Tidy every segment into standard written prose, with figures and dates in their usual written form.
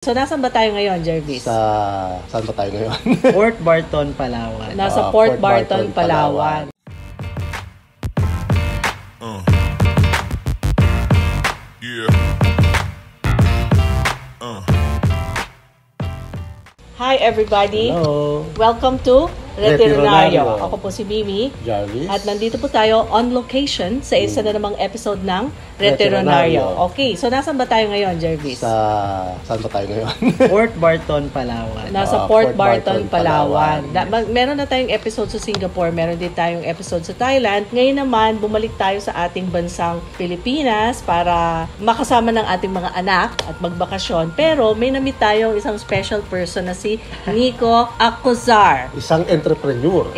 So, nasan ba tayo ngayon, Jervis? Saan ba tayo ngayon? Port Barton, Palawan. Nasa Port Barton, Palawan. Hi everybody! Hello! Welcome to Retironario. Retironario. Ako po si Mimi. Jarvis? At nandito po tayo on location sa isa na namang episode ng Retironario. Retironario. Okay, so nasan ba tayo ngayon, Jervis? Saan ba tayo ngayon? Port Barton, Palawan. Nasa Port Barton, Palawan. Meron na tayong episode sa Singapore, meron din tayong episode sa Thailand. Ngayon naman, bumalik tayo sa ating bansang Pilipinas para makasama ng ating mga anak at magbakasyon. Pero may na-meet tayong isang special person na si Nico Acuzar. Isang entrepreneur.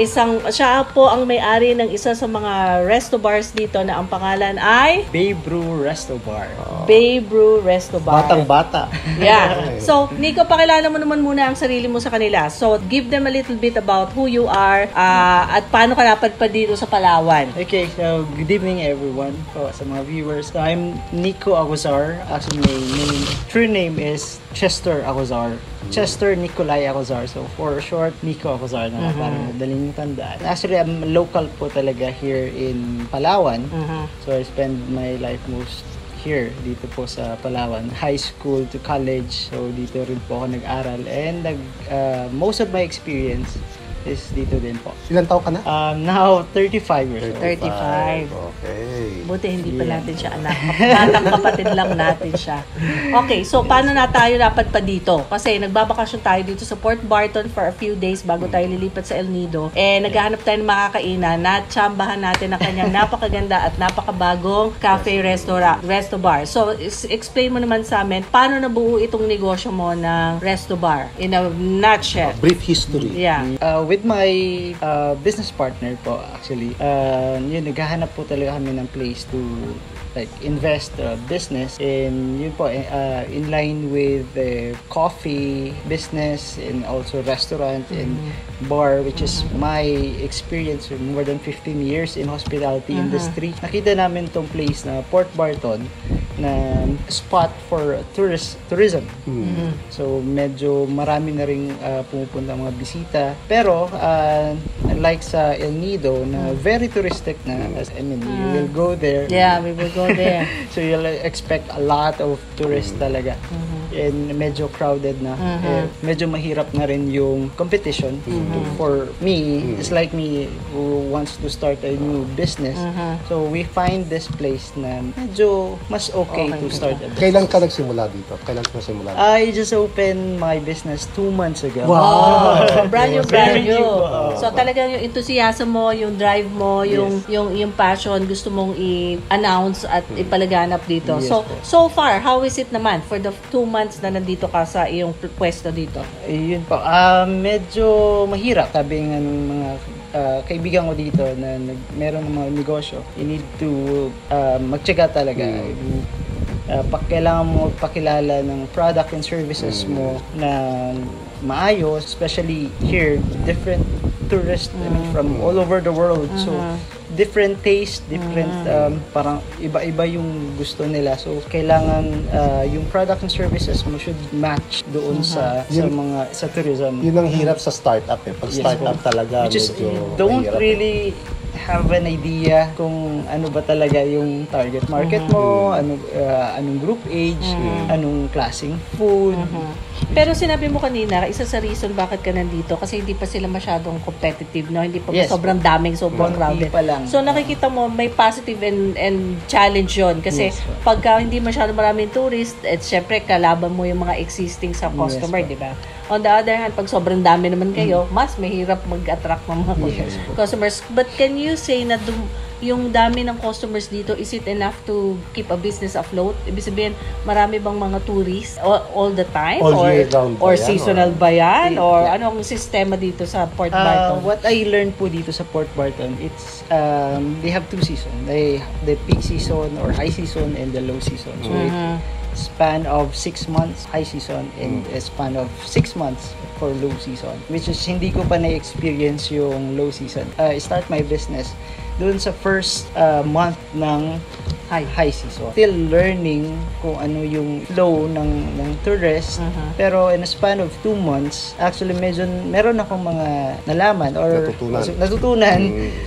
Siya po ang may-ari ng isa sa mga resto bars dito na ang pangalan ay Bay Brew Resto Bar. Bay Brew Resto Bar. Batang-bata. Yeah. So, Nico, pakilala mo naman muna ang sarili mo sa kanila. So, give them a little bit about who you are at paano ka napadpad dito sa Palawan. Okay, so good evening everyone po sa mga viewers. So, I'm Nico Acuzar. Actually, my true name is Chester Acuzar. Chester Nicolai Acuzar. So, for short, Nico Acuzar na parang madaling tandaan. Actually, I'm local po talaga here in Palawan. So, I spend my life most here, dito po sa Palawan. High school to college. So, dito rin po ako nag-aral. And most of my experience is dito din po. Ilan taon ka na? Now, 35 years old. 35. Okay. Buti hindi pa natin siya anak. Batang kapatid lang natin siya. Okay, so paano na tayo napadpad dito? Kasi nagbabakasyon tayo dito sa Port Barton for a few days bago tayo lilipat sa El Nido. Naghahanap tayo ng makakainan. Natsambahan natin ang kanyang napakaganda at napakabagong cafe, resto bar. So, explain mo naman sa amin, paano nabuo itong negosyo mo ng resto bar? In a nutshell. Brief history. Yeah. With my business partner po, actually, yun, naghahanap po talaga kami ng place to invest business, and yun po in line with the coffee business and also restaurant and bar, which is my experience with more than 15 years in hospitality industry. Nakita namin tong place na Port Barton na spot for tourism. So medyo marami na ring pumupunta mga bisita, pero like sa El Nido na very touristic na, I mean, you will go there. Yeah, we will go there. So you'll expect a lot of tourists talaga. And medyo crowded na. Medyo mahirap na rin yung competition. For me, it's like me who wants to start a new business. So we find this place na medyo mas okay to start a business. Kailan ka nagsimula dito? I just opened my business 2 months ago. Wow! So, brand new. Wow. So, talagang yung enthusiasm mo, yung drive mo, yung passion, gusto mong i-announce at ipalaganap dito. Yes, so far, how is it naman for the 2 months na nandito ka sa iyong pwesto dito? Yun po. Medyo mahirap. Sabi nga ng mga kaibigan ko dito na meron ng mga negosyo, you need to magtyaga talaga. Kailangan mo pakilala ng product and services mo na maayos, especially here, different tourists from all over the world. So, different taste, different, parang iba-iba yung gusto nila. So, kailangan yung product and services mo should match doon sa tourism. Yun ang hirap sa startup eh. Pag startup talaga, Which is, medyo you don't mahirap. really have an idea kung ano ba talaga yung target market mo, anong group age, anong klaseng food. Pero sinabi mo kanina, isa sa reason bakit ka nandito kasi hindi pa sila masyadong competitive, no? Hindi pa Yes. sobrang daming, sobrang crowded. pa lang. So nakikita mo may positive and challenge yon kasi Yes, pagka hindi masyadong maraming tourist, syempre kalaban mo yung mga existing sa customer, di ba? On the other hand, pag sobrang dami naman kayo, mas mahirap mag-attract ng mga customers. But can you say na yung dami ng customers dito, is it enough to keep a business afloat? Ibig sabihin, marami bang mga tourists all the time? All year round ba or yan, seasonal ba yan? Or anong sistema dito sa Port Barton? What I learned po dito sa Port Barton, it's they have 2 seasons. The peak season or high season and the low season. So it span of 6 months high season and a span of 6 months for low season, which is hindi ko pa na-experience yung low season. I start my business doon sa first month ng high season. Still learning kung ano yung flow ng tourist. Pero in a span of 2 months, actually medyo meron akong mga nalaman or natutunan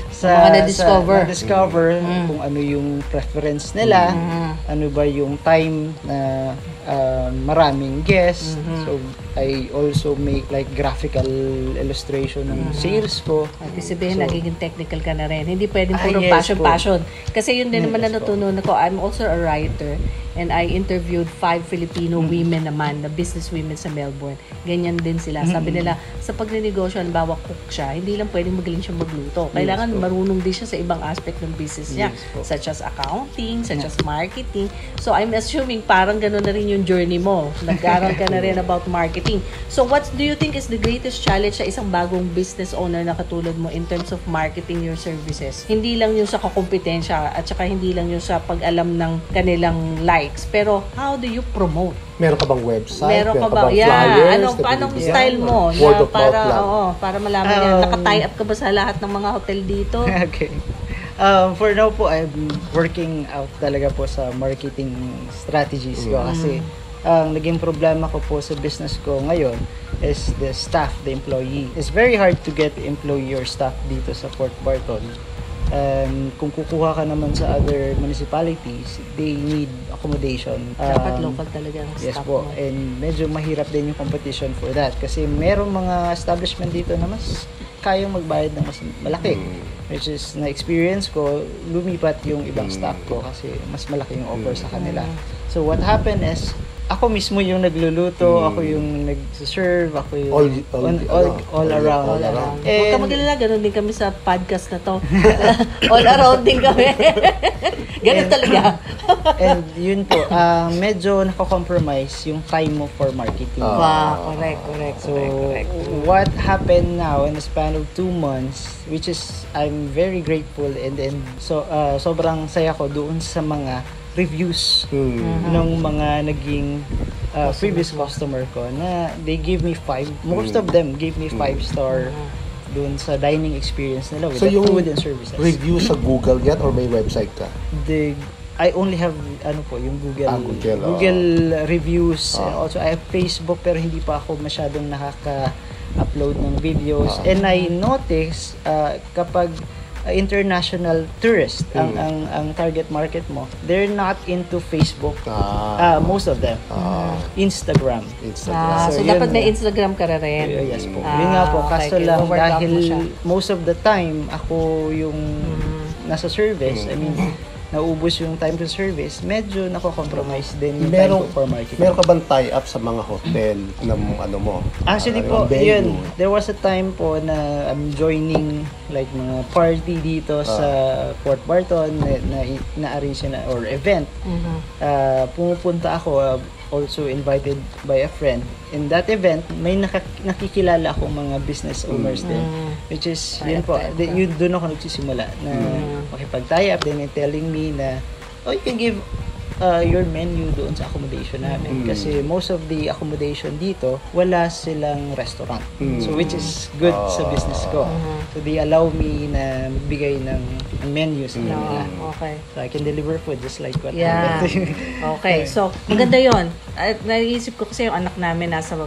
sa mga na-discover kung ano yung preference nila, ano ba yung time na maraming guests. So I also make like graphical illustration ng sales ko. At sabihin, nagiging technical ka na rin. Hindi pwedeng puro yes passion. Kasi yun din naman na natutunan ko. I'm also a writer and I interviewed 5 Filipino women naman, na business women sa Melbourne. Ganyan din sila. Sabi nila, sa pagnenegosyo, halimbawa cook siya, hindi lang pwedeng magaling siya magluto. Kailangan marunong din siya sa ibang aspect ng business niya. Such as accounting, such as marketing. So I'm assuming parang gano'n na rin yung journey mo. Nag-aral ka na rin about marketing. So what do you think is the greatest challenge sa isang bagong business owner na katulad mo in terms of marketing your services? Hindi lang yung sa kakompetensya at saka hindi lang yung sa pag-alam ng kanilang likes, pero how do you promote? Meron ka bang website? Meron ka ba? Anong style mo? Word of Para, mouth lang. para malaman niya. Naka-tie up ka ba sa lahat ng mga hotel dito? Okay. For now po, I'm working out talaga po sa marketing strategies ko kasi ang naging problema ko po sa business ko ngayon is the staff, the employee. It's very hard to get employee or staff dito sa Port Barton. Kung kukuha ka naman sa other municipalities, they need accommodation. Dapat local talaga ang Yes staff po, mo. and medyo mahirap din yung competition for that kasi merong mga establishment dito na mas kayang magbayad ng mas malaki. Which is, na-experience ko, lumipat yung ibang staff ko kasi mas malaki yung offer sa kanila. So what happened is, ako mismo yung nagluluto, ako yung nag-serve, ako yung all around. Huwag ka mag-alala, ganun din kami sa podcast na to. All around din kami. Ganun talaga. And yun po, medyo nako-compromise yung time mo for marketing. Wow, correct. So, what happened now in the span of 2 months, which is, I'm very grateful and so, sobrang saya ko doon sa mga reviews ng mga naging previous customer ko na they give me 5. Most of them gave me 5-star doon sa dining experience nila with the food and services. Review sa Google yan or may website ka? I only have yung Google reviews. And also I have Facebook pero hindi pa ako masyadong nakaka-upload ng videos. And I notice kapag international tourist ang target market mo, they're not into Facebook. Most of them. Instagram. So dapat may Instagram ka na rin. Yes po. Yun nga po, kaso lang dahil most of the time ako yung nasa service, I mean, naubos yung time to service, medyo nako-compromise din yung time ko for marketing. Meron ka bang tie-up sa mga hotel ng ano mo? Actually po, yun. There was a time po na I'm joining like mga party dito sa Port Barton na-arrange na or event. Pumupunta ako, also invited by a friend. In that event, may nakikilala akong mga business owners din. Which is, yun po, yun doon ako nagsisimula na makipag-tie up. Then telling me na, you can give your menu doon sa accommodation namin. Kasi most of the accommodation dito, wala silang restaurant. So which is good sa business ko. So they allow me na magbigay ng menu sa kanila. Okay. So I can deliver food just like what happened. Okay. So, maganda yun. At naisip ko kasi yung anak namin nasa,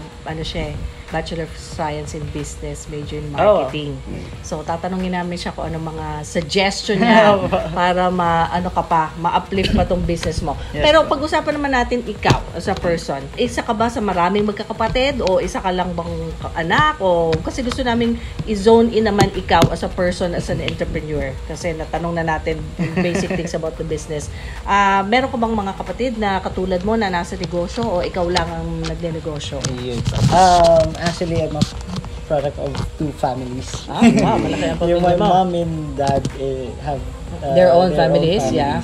Bachelor of Science in Business, major in Marketing. So, tatanungin namin siya kung ano mga suggestion niya para ma-uplift pa tong business mo. Pero pag-usapan naman natin ikaw as a person. Isa ka ba sa maraming magkakapatid o isa ka lang bang anak? O kasi gusto namin i-zone in naman ikaw as a person, as an entrepreneur. Kasi natanong na natin basic things about the business. Meron ka bang mga kapatid na katulad mo na nasa negosyo o ikaw lang ang nagne-negosyo? Actually, I'm a product of 2 families. Wow, malaki ang pamilya mo. My mom and dad have their own families, yeah.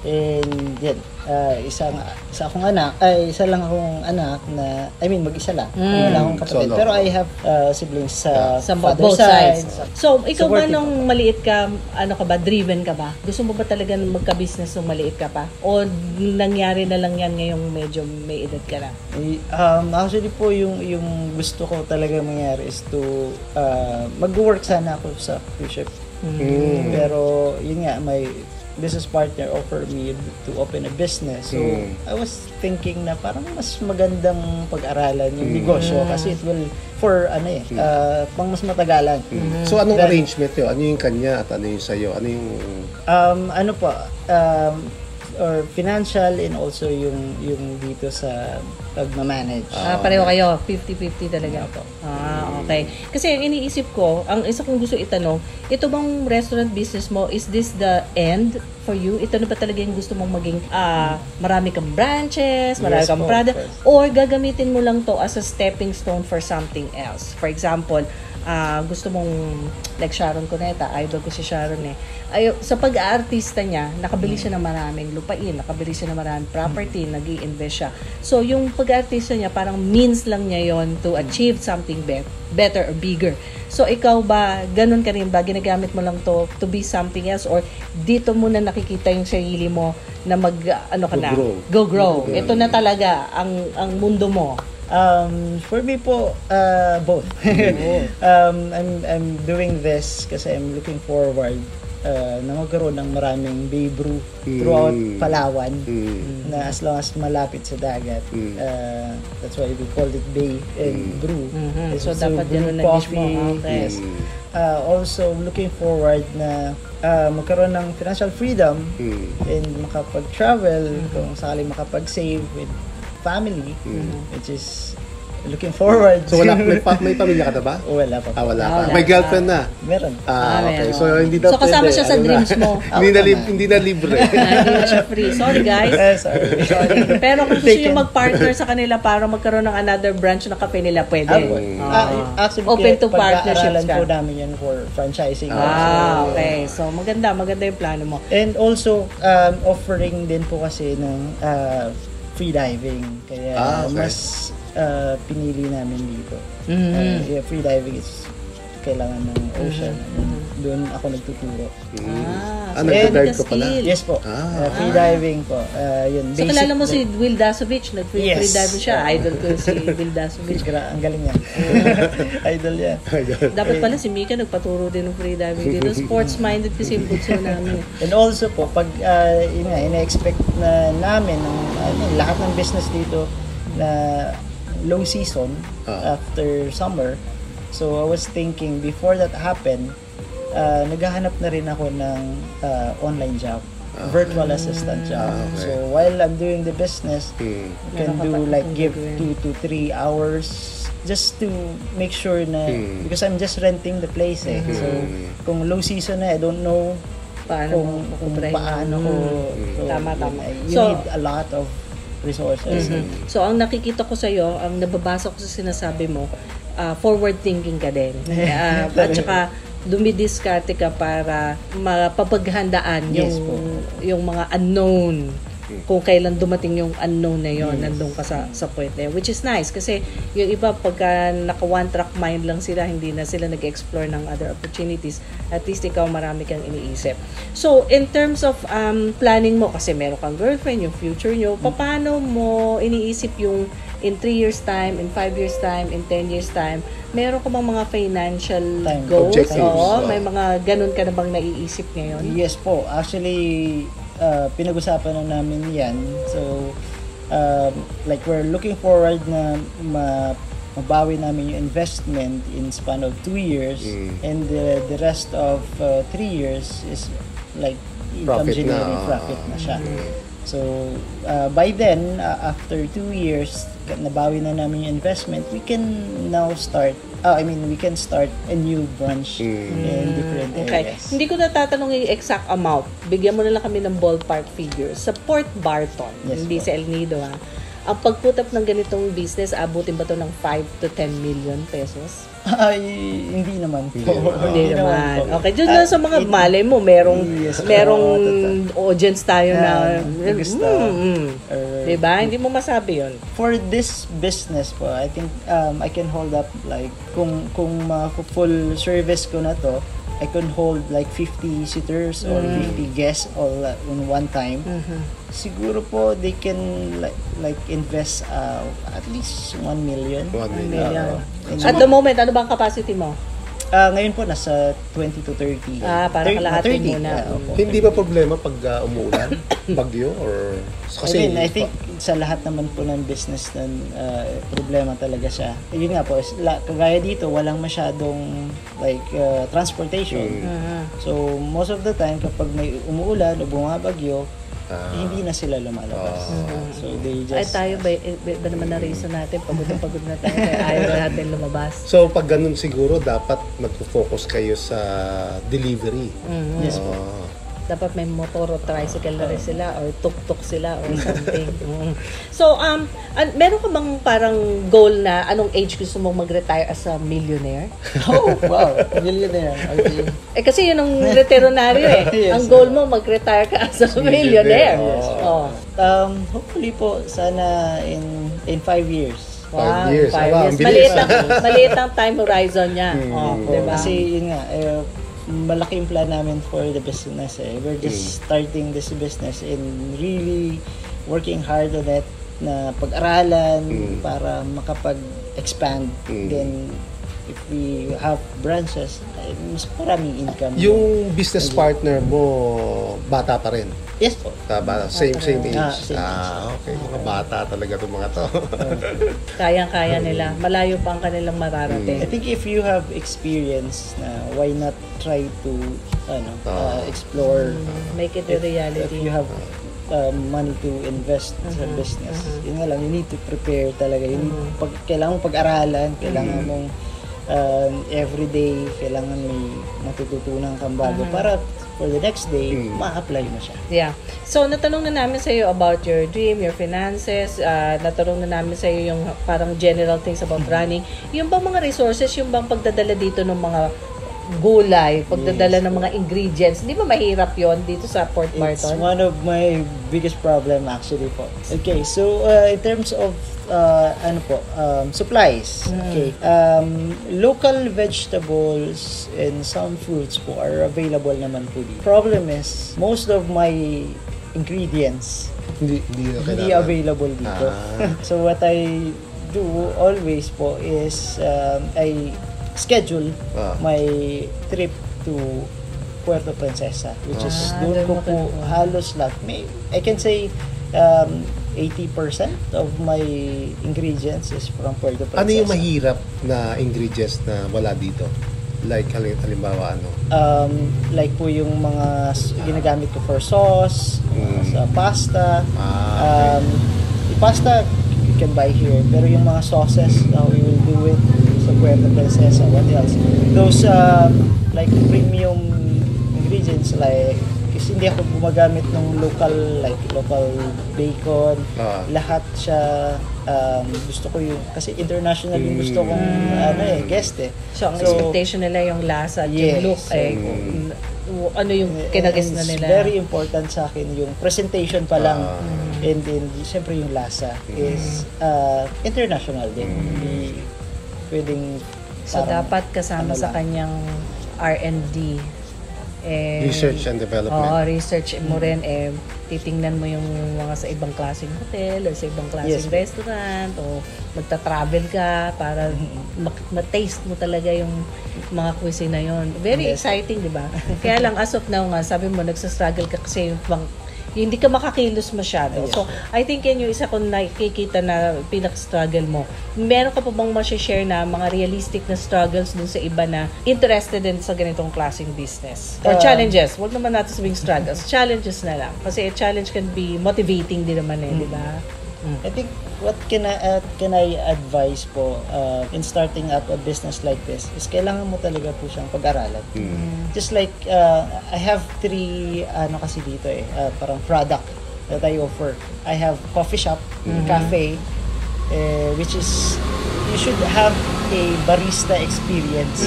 And yan, isa akong anak, isa lang akong anak na, mag-isa lang. Wala akong kapatid. Solo. Pero I have siblings sa both sides. So, ikaw ba supportive nung maliit ka, driven ka ba? Gusto mo ba talaga magka-business nung maliit ka pa? O nangyari na lang yan ngayong medyo may edad ka na? Actually po, yung gusto ko talaga mangyari is to mag-work sana ako sa cruise ship. Pero yun nga, business partner offered me to open a business. So, I was thinking na parang mas magandang pag-aralan yung negosyo kasi it will, pang mas matagalan. So, anong arrangement yun? Ano yung kanya at ano yung sa'yo? Ano yung... Or financial and also yung dito sa pagmamanage. Pareho kayo, 50-50 talaga. Okay. Kasi ang iniisip ko, ang isa kong gusto itanong, ito bang restaurant business mo, is this the end for you? Ito na ba talaga yung gusto mong maging marami kang branches, marami Yes kang po, product, of course. or gagamitin mo lang to as a stepping stone for something else? For example, gusto mong, like Sharon Cuneta, idol ko si Sharon sa pag-aartista niya, nakabili siya ng maraming lupain, nakabili siya ng maraming property, nag-i-invest siya. So, yung pag-aartista niya, parang means lang niya yon to achieve something better or bigger. So, ikaw ba, ganun ka rin ba? Ginagamit mo lang to be something else? Or dito mo na nakikita yung sarili mo na go grow. Ito na talaga ang mundo mo. For me po, both. I'm doing this kasi I'm looking forward na magkaroon ng maraming bay brew throughout Palawan na as long as malapit sa dagat. That's why we called it bay and brew. So, dapat yan ang nag-wish mo. Okay. Yes. Also, looking forward na magkaroon ng financial freedom and makapag-travel kung sakaling makapag-save with family, which is looking forward. So, may pamilya ka na ba? Wala pa. Wala pa. May girlfriend na? Meron. Okay. meron. So, hindi na kasama pwede. siya sa dreams mo. Hindi na libre. Hindi na siya free. Sorry, guys. Sorry. Pero kung gusto niyo mag-partner sa kanila para magkaroon ng another branch ng cafe nila, pwede. Actually, Open to partnerships ka. po namin yan for franchising. Okay. So, maganda yung plano mo. And also, offering din po kasi ng free diving. Kaya Okay. mas pinili namin dito. Free diving is kailangan ng ocean. Doon ako nagtuturo. Nagda-dive ko pala? Yes po. Free diving po. Yun, So, basic kilala mo po. si Will Dasovich? Nag-free Yes. dive siya. Idol ko si Will Dasovich. Ang galing yan. Idol yan. Dapat pala si Mika nagpaturo din ng free diving dito. Sports-minded kasi yung putso namin. And also po, pag ina-expect na namin lahat ng business dito na low season after summer. So I was thinking before that happened, naghahanap na rin ako ng online job, virtual assistant job. Okay. So while I'm doing the business, I can do like give 2 to 3 hours just to make sure na because I'm just renting the place So kung low season na, I don't know Paano kung paano ko. So, Tama. You So, need a lot of resources. So, ang nakikita ko sa'yo, ang nababasa ko sa sinasabi mo, forward thinking ka din. At saka, dumidiskarte ka para mapapaghandaan Yes, yung mga unknown. Kung kailan dumating yung unknown na yon, nandun ka sa point na yun. Which is nice kasi yung iba pagka naka one track mind lang sila, hindi na sila nag-explore ng other opportunities. At least ikaw marami kang iniisip. So, in terms of planning mo, kasi meron kang girlfriend, yung future nyo, paano mo iniisip yung in 3 years time, in 5 years time, in 10 years time, meron ka bang mga financial goals? Objectives. Oo, may mga ganun ka na bang naiisip ngayon? Yes po. Actually, pinag-usapan na namin yan. So, like we're looking forward na mabawi namin yung investment in span of 2 years and the rest of 3 years is like income Profit generating na. profit na siya. So, by then, after 2 years, nabawi na namin yung investment, we can now start, we can start a new branch in different Okay. areas. Hindi ko natatanong yung exact amount. Bigyan mo na lang kami ng ballpark figure. Sa Port Barton, Yes, hindi po. sa El Nido ang pag-put up ng ganitong business, abutin ba to ng 5 to 10 million pesos? Ay, hindi naman po. Hindi naman. po. Okay, dyan lang sa mga malay mo, merong audience tayo na gusto. Or- diba? Hindi mo masabi yun. For this business po, I think I can hold up like kung full service ko na to, I can hold like 50 sitters or 50 guests all in one time. Siguro po they can like invest at least 1 million. 1 million. Million. And At the moment, ano bang capacity mo? Ngayon po, nasa 20 to 30. Parang kalahati muna. Opo. Hindi ba problema pag umuulan? Bagyo? Or... Kasi I think sa lahat naman po ng business problema talaga siya. Yun nga po, kagaya dito, walang masyadong transportation. So, most of the time, kapag may umuulan o bumabagyo, hindi na sila lumalabas. So, they just... Ay, tayo ba naman na reason natin, pagod na tayo, kaya ayaw na natin lumabas. So, pag ganun siguro, dapat mag-focus kayo sa delivery. Yes po. Dapat may motor o tricycle na rin sila or tuk-tuk sila or something. So, meron ka bang parang goal na anong age gusto mong mag-retire as a millionaire? Oh, wow. Millionaire. Okay. Kasi yun ang returnaryo Yes. Ang goal mo, mag-retire ka as a millionaire. Yes. Oh. Hopefully po, sana in 5 years. 5 years. 5 Aba, years. ang bilis. Maliit ang time horizon niya. Diba? Kasi yun nga, malaking plan namin for the business. We're just starting this business and really working hard on it na pag-aralan para makapag-expand. Then, if we have branches, mas maraming income. Yung business partner mo, bata pa rin? Yes po. Same age? Same age. Okay. Mga bata talaga itong mga to. Kayang-kaya nila. Malayo pa ang kanilang mararating. I think if you have experience, why not try to explore? Make it a If reality. you have money to invest sa business, yun nga lang, you need to prepare talaga. Kailangan mong pag-aralan, kailangan mong everyday, kailangan may matututunan kang bago para for the next day, ma-apply mo siya. Yeah. So, natanong na namin sa iyo about your dream, your finances. Natanong na namin sa iyo yung parang general things about running. Yung bang mga resources, yung bang pagdadala dito ng mga gulay, pagdadala ng mga ingredients, hindi ba mahirap yon dito sa Port It's Barton? one of my biggest problem actually po. Okay, so in terms of supplies. Okay. Local vegetables and some fruits po are available naman po dito. Problem is, most of my ingredients hindi available dito. So what I do always po is I schedule my trip to Puerto Princesa, which is doon ko po halos lahat. I can say 80% of my ingredients is from Puerto Princesa. Ano yung mahirap na ingredients na wala dito? Like, halimbawa, like po yung mga ginagamit ko for sauce, sa pasta. Okay. Yung pasta, you can buy here. Pero yung mga sauces, we will do it sa Puerto Princesa. What else? Those, like premium ingredients, like, kasi hindi ako gumagamit ng local bacon. Lahat siya, gusto ko yung, kasi international yung gusto kong guest eh. So, ang expectation nila yung lasa at yung look ano yung kinaguess na nila. It's very important sa akin yung presentation pa lang and then siyempre yung lasa is international din. Hindi pwedeng So, dapat kasama sa kanyang R&D. Research and development. Oo, research mo rin. Titingnan mo yung mga sa ibang klaseng hotel o sa ibang klaseng restaurant o magta-travel ka para ma-taste mo talaga yung mga cuisine na yun. Very exciting, di ba? Kaya lang, as of now nga, sabi mo, nagsastruggle ka kasi hindi ka makakilos masyado. So, I think yan yung isa kong nakikita na pinak-struggle mo. Meron ka pa bang ma-share na mga realistic na struggles dun sa iba na interested din sa ganitong klaseng business? Or challenges? Huwag naman natin sabing struggles. Challenges na lang. Kasi a challenge can be motivating din naman di ba? I think what can I advise po in starting up a business like this is kailangan mo talaga po siyang pag-aralan. Just like I have 3 kasi dito parang product that I offer. I have coffee shop, cafe, which is you should have a barista experience.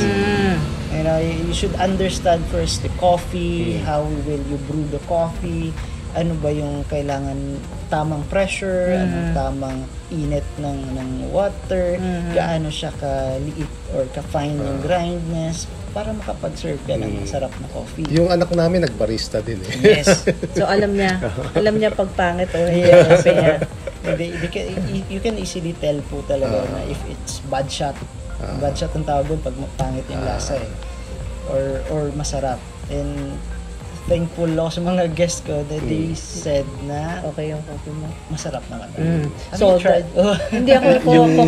You know, you should understand first the coffee, how will you brew the coffee, ano ba yung kailangan tamang pressure, anong tamang init ng water, gaano siya ka-liit or ka-fine yung grindness para makapag-serve ka ng masarap na coffee. Yung anak namin nagbarista din eh. Yes. So alam niya pag pangit o hindi ang kape niya. You can easily tell po talaga na if it's bad shot Bad shot ang tawag doon pag pangit yung lasa eh. Or masarap. And thankful ako sa mga guests ko that they said na Okay yung coffee mo. masarap naman. Have So, you tried? Hindi ako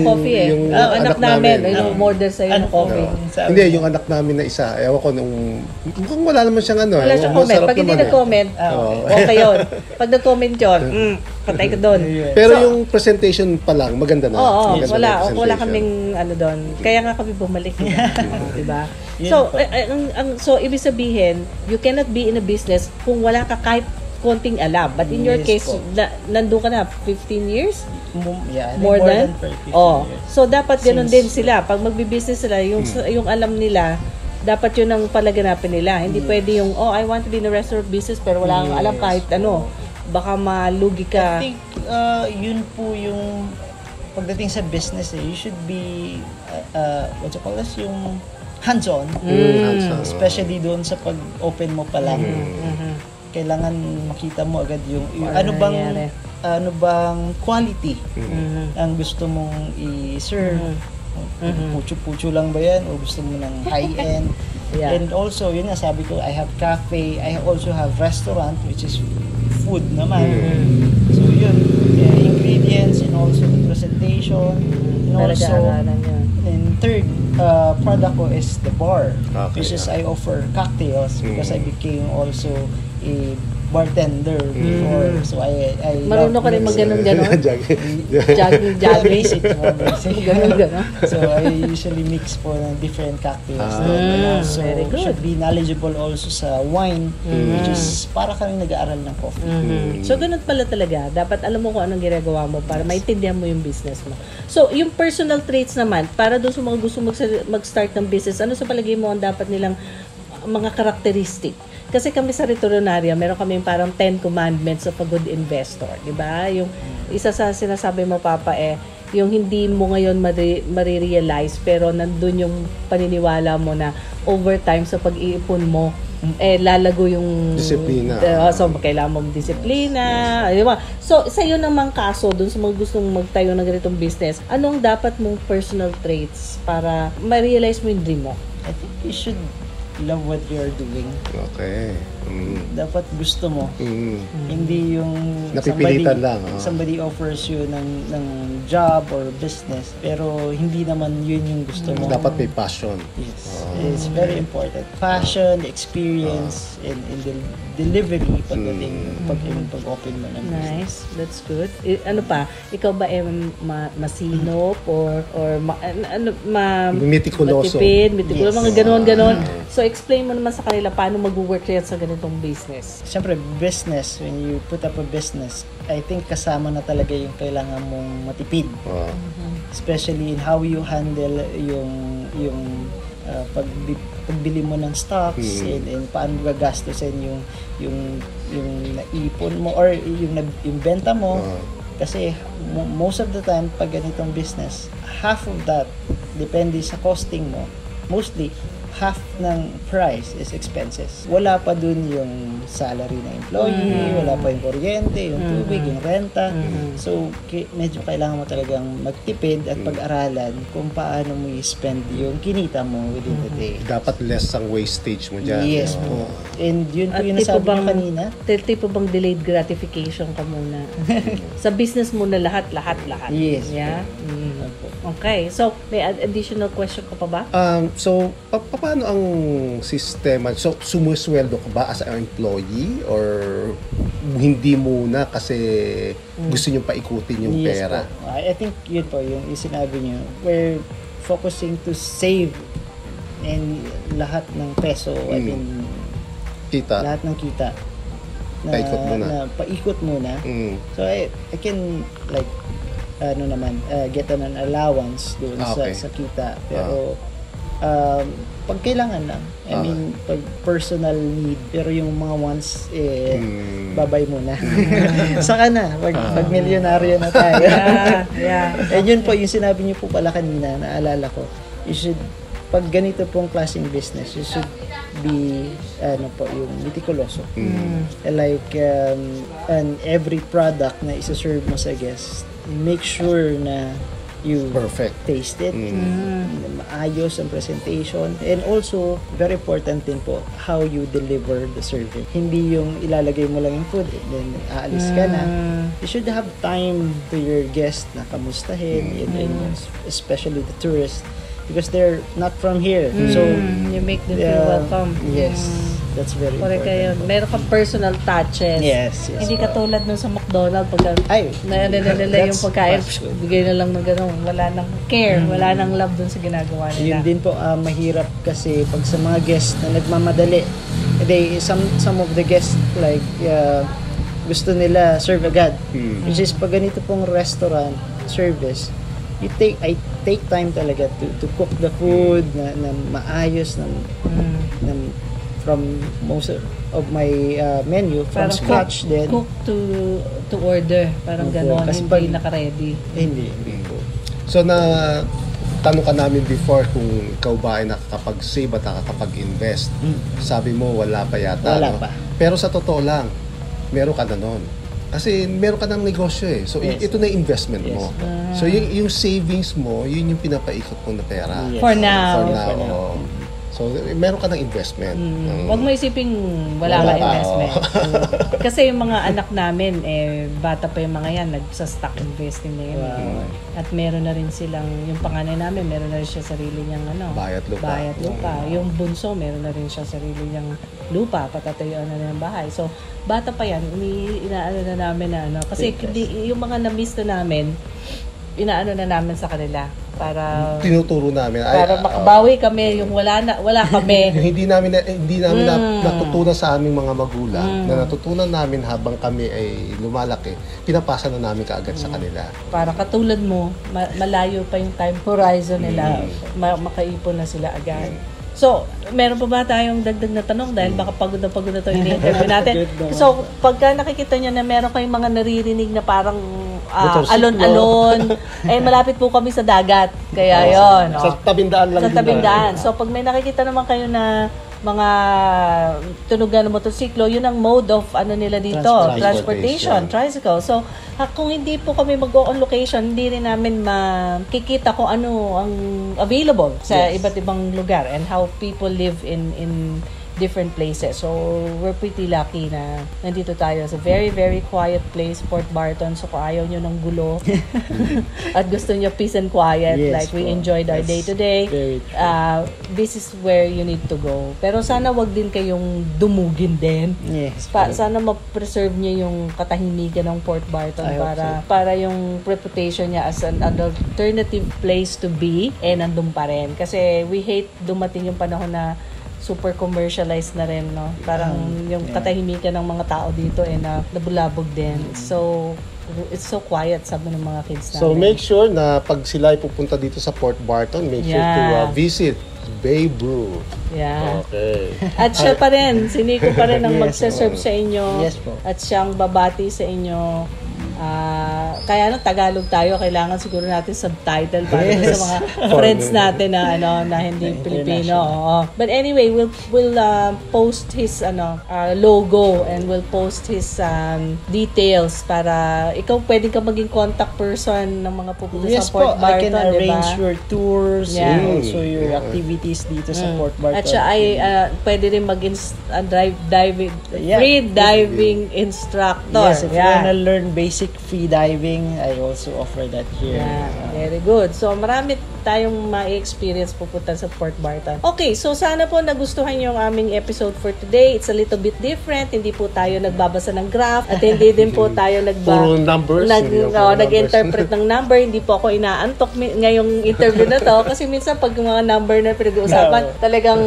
coffee eh. yung Anak anak namin, namin, yung order sa'yo ng coffee. Hindi, yung anak namin na isa, ewan ko nung, mukhang wala naman siyang ano. Wala siyang comment. Pag hindi nag-comment, okay yun. Pag nag-comment yun, patay ka doon. Pero yung presentation pa lang, maganda na. Oo, Maganda wala na yung wala presentation. kaming ano doon. Kaya nga kami bumalik, di ba? So, so ibig sabihin, you cannot be in a business kung wala ka kahit konting alam. But in your Yes case, po. nandun ka na 15 years? Yeah, I think More than? 15 Oh. years. So dapat ganun din Since- sila. Pag magbi-business sila, yung alam nila, dapat yun ang palaganapin nila. Hindi pwede yung, I want to be in a restaurant business pero wala kang alam kahit ano. Baka malugi I ka. think yun po yung pagdating sa business you should be what you call this, yung hands-on. Especially doon sa pag-open mo pa lang. Kailangan makita mo agad yung ano bang quality ang gusto mong i-serve. Pucho-pucho lang ba yan o gusto mo ng high-end? Yeah. And also, yun nga sabi ko, I have cafe, I also have restaurant which is food naman. So yun, ingredients and also the presentation. And also, Talaga-aralan yun. and third product ko is the bar, Okay, which is I offer cocktails because I became also a bartender before. So I Marunong love ka rin mixing. mag-ganon-ganon? Jogging. Basic, more basic. Ganon-ganon. So I usually mix po ng different cocktails. And also very good. should be knowledgeable also sa wine, which is para kami nag-aaral ng coffee. So, ganun pala talaga. Dapat alam mo kung anong ginagawa mo para maintindihan mo yung business mo. So, yung personal traits naman, para doon sa mga gusto mag-start ng business, ano sa palagay mo ang dapat nilang mga karakteristik? Kasi kami sa Retornaria, meron kami parang 10 commandments of a good investor. Diba? Yung isa sa sinasabi mo, Papa, yung hindi mo ngayon marirealize pero nandun yung paniniwala mo na over time sa pag-iipon mo, lalago yung Disiplina. So, kailangan mong disiplina. Di ba? So, sa iyo namang kaso, dun sa mga gustong magtayo ng ganitong business, anong dapat mong personal traits para ma-realize mo yung dream mo? I think you should love what you are doing. Okay. Dapat gusto mo. Hindi yung Napipilitan lang. somebody offers you ng job or business pero hindi naman yun yung gusto mo. Dapat may passion. Yes. It's very important. Passion, experience, and the delivery pag-open mo ng business. Nice. That's good. Ano pa? Ikaw ba masinop or Meticuloso. meticuloso, Yes. mga ganon. So, explain mo naman sa kanila paano mag-work yan sa ganitong business. Siyempre, business, when you put up a business, I think kasama na talaga yung kailangan mong matipid. Especially in how you handle yung pagbili mo ng stocks and paano gagastusin yung naipon mo or yung benta mo. Kasi most of the time pag ganitong business, half of that depende sa costing mo. Mostly half ng price is expenses. Wala pa dun yung salary ng employee, wala pa yung kuryente, yung tubig, yung renta. So, medyo kailangan mo talagang magtipid at pag-aralan kung paano mo i-spend yung kinita mo within the day. Dapat less ang wastage mo dyan. Yes po. And yun po At yung nasabi niyo kanina. tipo bang delayed gratification ka muna? Sa business mo na lahat. Yes. Yeah? Opo. Okay. So, may additional question ka pa ba? So, paano ang sistema? So, sumusweldo ka ba as an employee or hindi muna kasi gusto nyo paikutin yung Yes pera? po. I think yun po yung sinabi niyo. We're focusing to save and lahat ng peso, I mean, Kita? lahat ng kita Paikot muna. na paikot muna. So I can like get an allowance doon Okay. sa kita pero pag kailangan lang. I mean, pag personal need pero yung mga wants babay muna. Saka na pag milyonaryo na tayo. Yeah. And yun po yung sinabi niyo po pala kanina, naalala ko. You should pag ganito pong klaseng business, you should be yung meticuloso. Like and every product na isa-serve mo sa guest, make sure na you Perfect. taste it. Maayos ang presentation. And also, very important din po, how you deliver the service. Hindi yung ilalagay mo lang yung food, then aalis ka na. You should have time to your guests na kamustahin, and especially the tourists, because they're not from here. So, you make them feel welcome. Yes. That's very Correct kayo. important. Meron kang personal touches. Yes. Hindi katulad nung sa McDonald's pagka Ay, nila yung that's pagkain, fast food. bigay na lang ng gano'n. Wala nang care, wala nang love dun sa ginagawa nila. Yun din po mahirap kasi pag sa mga guests na nagmamadali, some of the guests like gusto nila serve agad. Which is pag ganito pong restaurant service, I take time talaga to cook the food na maayos na from most of my menu from Parang scratch din. Cook to order. Parang gano'n, Kasi hindi naka-ready. Hindi po. So tanong ka namin before kung ikaw ba ay nakakapag-save at nakakapag-invest. Sabi mo wala pa yata. Wala no? pa. Pero sa totoo lang, meron ka na nun. Kasi meron ka ng negosyo eh. So Yes. ito na yung investment Yes. mo. So yung savings mo, yun yung pinapaikot mo na pera. Yes. For now. For now. For now. oo. So meron ka ng investment. Huwag mo isiping wala ka Wala pa, investment. Kasi yung mga anak namin, bata pa yung mga yan, nagsa-stock investing na yun. Wow. At meron na rin silang, yung panganay namin, meron na rin siya sarili niyang Bayat lupa. Yung bunso, meron na rin siya sarili niyang lupa, patatayuan na ng bahay. So, bata pa yan, inaano na namin na kasi yung mga na-miss na namin, inaano na namin sa kanila para Tinuturo namin. makabawi kami yung wala kami. Yung hindi namin natutunan sa aming mga magulang, na natutunan namin habang kami ay lumalaki, pinapasa na namin kaagad sa kanila. Para katulad mo, malayo pa yung time horizon nila, makaipon na sila agad. So, meron pa ba tayong dagdag na tanong? Dahil baka pagod na ito ini-interview natin. So, pagka nakikita nyo na meron kayong mga naririnig na parang alon-alon, malapit po kami sa dagat. Kaya yon. Sa tabindaan lang. Sa tabindaan. So, pag may nakikita naman kayo na mga tunugan ng motorsiklo, yun ang mode of nila dito, transportation, tricycle. So, kung hindi po kami mag-go on location, hindi rin namin makikita kung ano ang available sa iba't ibang lugar and how people live in different places. So, we're pretty lucky na nandito tayo sa very, very quiet place, Port Barton. So, kung ayaw nyo ng gulo at gusto nyo peace and quiet, like we enjoyed our day-to-day, this is where you need to go. Pero sana wag din kayong dumugin din. Yes. Sana ma-preserve nyo yung katahimikan ng Port Barton para yung reputation niya as an alternative place to be, nandun pa rin. Kasi we hate dumating yung panahon na super commercialized na rin, no? Parang yung katahimikan ng mga tao dito nabulabog din. So, it's so quiet, sabi ng mga kids namin. So, make sure na pag sila ay pupunta dito sa Port Barton, make sure to visit Bay Brew. Yeah. Okay. At siya pa rin, si Nico pa rin ang magsaserve sa inyo. Yes po. At siyang babati sa inyo. Kaya Tagalog tayo, kailangan siguro natin subtitle para sa mga friends natin na hindi Pilipino. But anyway, we'll post his logo and we'll post his details para ikaw pwedeng ka maging contact person ng mga pupunta sa Port Barton, I can arrange diba? your tours and also your activities dito sa Port Barton. At siya ay pwede rin mag free diving instructor. Yes, if you wanna learn basic free diving, I also offer that here. Yeah, very good. So, marami tayong ma-experience pupunta sa Port Barton. Okay, so sana po nagustuhan yung aming episode for today. It's a little bit different. Hindi po tayo nagbabasa ng graph at hindi din po tayo Puro numbers. nag-interpret ng number. Hindi po ako inaantok ngayong interview na to kasi minsan pag mga number na pinag-uusapan, talagang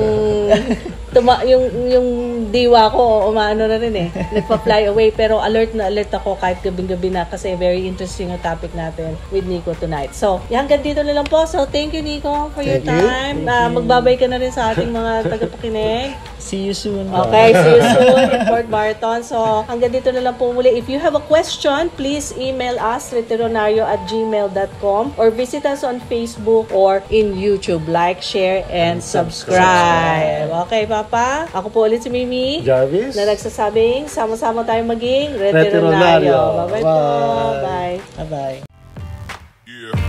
yung diwa ko umaano na rin nagpa-fly away, pero alert na alert ako kahit gabing-gabi na kasi very interesting ang topic natin with Nico tonight. So, hanggang dito na lang po. So, thank you Nico for your time. Magbabay ka na rin sa ating mga tagapakinig. See you soon. Okay, see you soon in Port Barton. So, hanggang dito na lang po muli. If you have a question, please email us retironario@gmail.com or visit us on Facebook or in YouTube. Like, share, and subscribe. Okay, Papa? Ako po ulit si Mimi Jarvis. na nagsasabing sama-sama tayo maging Retironaryo. Bye-bye po. Bye. Bye-bye. Yeah.